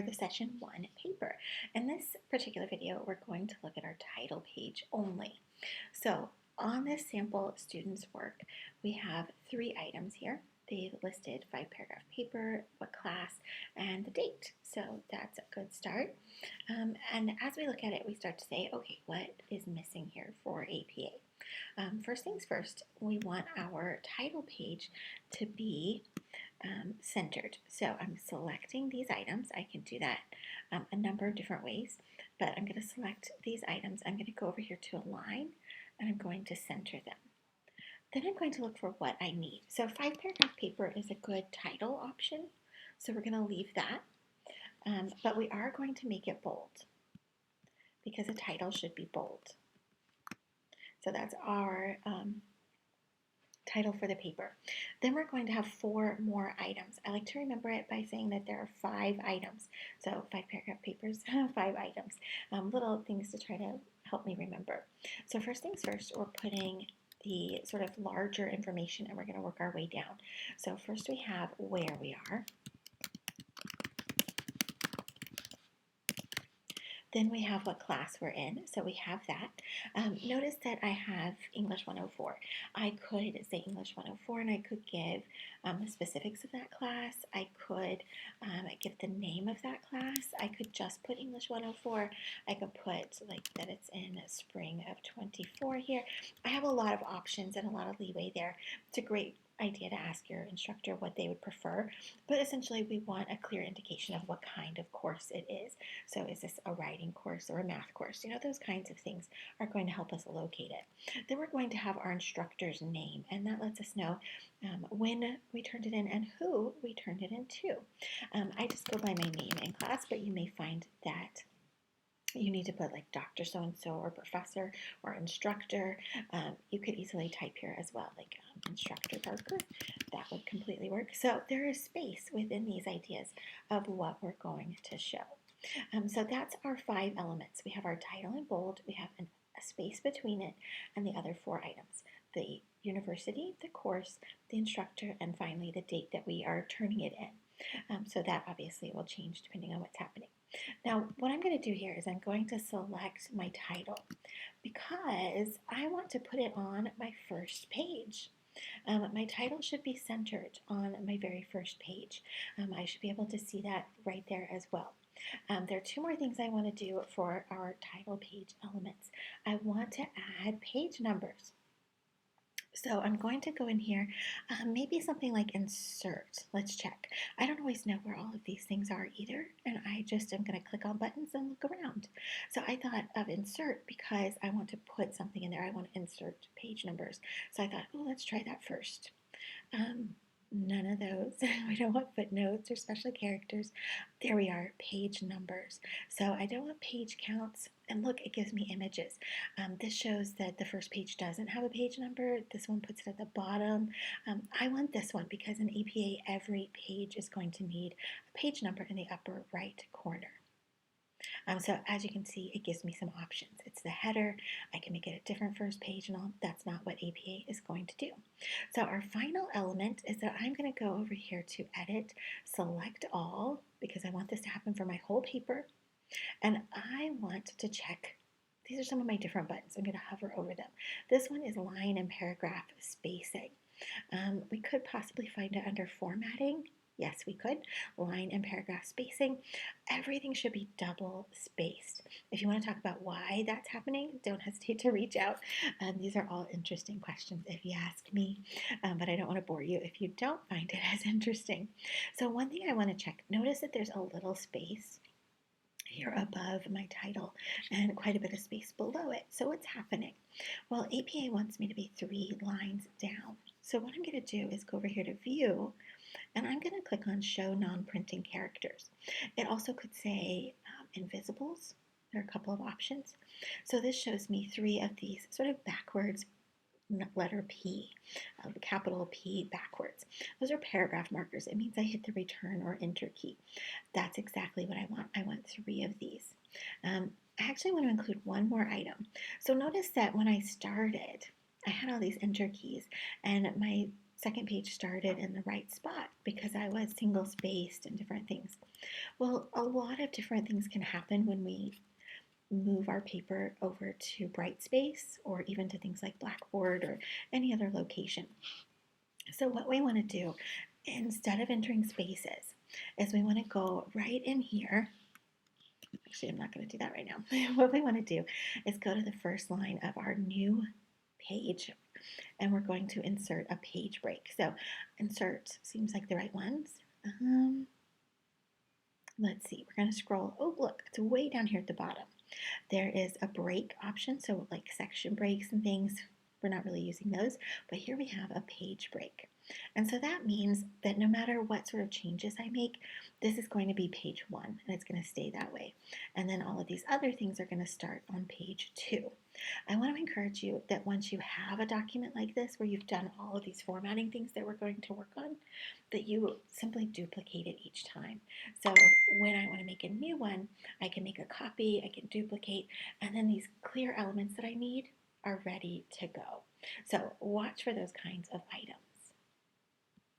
the session 1 paper. In this particular video, we're going to look at our title page only. So on this sample student's work, we have 3 items here. They've listed 5-paragraph paper, what class, and the date. So that's a good start. And as we look at it, we start to say, okay, what is missing here for APA? First things first, we want our title page to be centered. So I'm selecting these items. I can do that a number of different ways, but I'm going to select these items. I'm going to go over here to align, and I'm going to center them. Then I'm going to look for what I need. So 5-paragraph paper is a good title option, so we're going to leave that, but we are going to make it bold because a title should be bold. So that's our title for the paper. Then we're going to have 4 more items. I like to remember it by saying that there are 5 items. So 5-paragraph papers, 5 items. Little things to try to help me remember. So first things first, we're putting the sort of larger information and we're going to work our way down. So first we have where we are. Then we have what class we're in, so we have that. Notice that I have English 104. I could say English 104 and I could give the specifics of that class. I could give the name of that class. I could just put English 104. I could put like that it's in spring of 24 here. I have a lot of options and a lot of leeway there. It's a great idea to ask your instructor what they would prefer, but essentially we want a clear indication of what kind of course it is. So is this a writing course or a math course? You know, those kinds of things are going to help us locate it. Then we're going to have our instructor's name, and that lets us know when we turned it in and who we turned it in to. I just go by my name in class, but you may find that you need to put like Dr. So-and-so or professor or instructor. You could easily type here as well, like instructor Parker. That would completely work. So there is space within these ideas of what we're going to show. So that's our 5 elements. We have our title in bold, we have a space between it, and the other 4 items. The university, the course, the instructor, and finally the date that we are turning it in. So that obviously will change depending on what's happening. Now, what I'm going to do here is I'm going to select my title because I want to put it on my first page. My title should be centered on my very first page. I should be able to see that right there as well. There are 2 more things I want to do for our title page elements. I want to add page numbers. So I'm going to go in here, maybe something like insert. Let's check. I don't always know where all of these things are either, and I just am going to click on buttons and look around. So I thought of insert because I want to put something in there. I want to insert page numbers. So I thought, oh, let's try that first. None of those. We don't want footnotes or special characters. There we are, page numbers. So I don't want page counts. And look, it gives me images. This shows that the first page doesn't have a page number. This one puts it at the bottom. I want this one because in APA, every page is going to need a page number in the upper right corner. So as you can see, it gives me some options. It's the header. I can make it a different first page and all. That's not what APA is going to do. So our final element is that I'm going to go over here to edit, select all, because I want this to happen for my whole paper. And I want to check, these are some of my different buttons. I'm going to hover over them. This one is line and paragraph spacing. We could possibly find it under formatting. Yes, we could. Line and paragraph spacing. Everything should be double spaced. If you want to talk about why that's happening, don't hesitate to reach out. These are all interesting questions if you ask me, but I don't want to bore you if you don't find it as interesting. So one thing I want to check, notice that there's a little space here above my title and quite a bit of space below it. So what's happening? Well, APA wants me to be 3 lines down. So what I'm going to do is go over here to view, and I'm going to click on show non-printing characters. It also could say invisibles. There are a couple of options. So this shows me 3 of these sort of backwards letter P, capital P backwards. Those are paragraph markers. It means I hit the return or enter key. That's exactly what I want. I want 3 of these. I actually want to include one more item. So notice that when I started, I had all these enter keys, and my second page started in the right spot because I was single spaced and different things. Well, a lot of different things can happen when we move our paper over to Brightspace or even to things like Blackboard or any other location. So what we want to do, instead of entering spaces, is we want to go right in here. Actually, I'm not going to do that right now. What we want to do is go to the first line of our new page, and we're going to insert a page break. So insert seems like the right ones. Let's see, we're going to scroll. Oh, look, it's way down here at the bottom. There is a break option, so like section breaks and things. We're not really using those, but here we have a page break. And so that means that no matter what sort of changes I make, this is going to be page 1, and it's going to stay that way. And then all of these other things are going to start on page 2. I want to encourage you that once you have a document like this where you've done all of these formatting things that we're going to work on, that you simply duplicate it each time. So when I want to make a new one, I can make a copy, I can duplicate, and then these clear elements that I need are ready to go. So watch for those kinds of items.